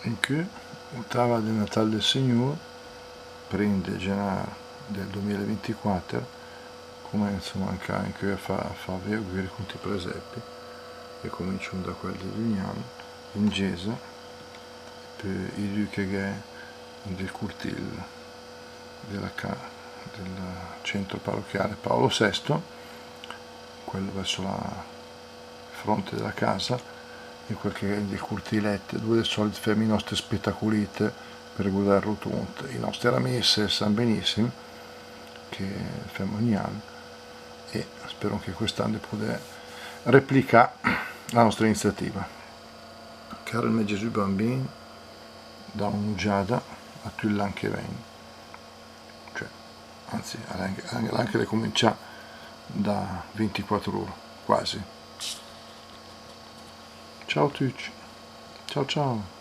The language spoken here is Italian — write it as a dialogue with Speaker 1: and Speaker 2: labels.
Speaker 1: in cui ottava del Natale del Signore prende gennaio del 2024 come insomma anche in cui fa vedere conti presepi e cominciano da quelli degli anni in Gesa per i due che del cortile del centro parrocchiale Paolo VI, quello verso la fronte della casa, e quel che è del cortilette, dove di solito fermi i nostri spettacolite per guardare rotonde, i nostri ramesse sanno benissimo che fermo ogni anno e spero che quest'anno di poter replicare la nostra iniziativa. Caro il mio Gesù bambino, da un'uggiata a tu l'anche vengo, cioè, anzi, anche da cominciare da 24 ore, quasi. Ciao a tutti, ciao ciao.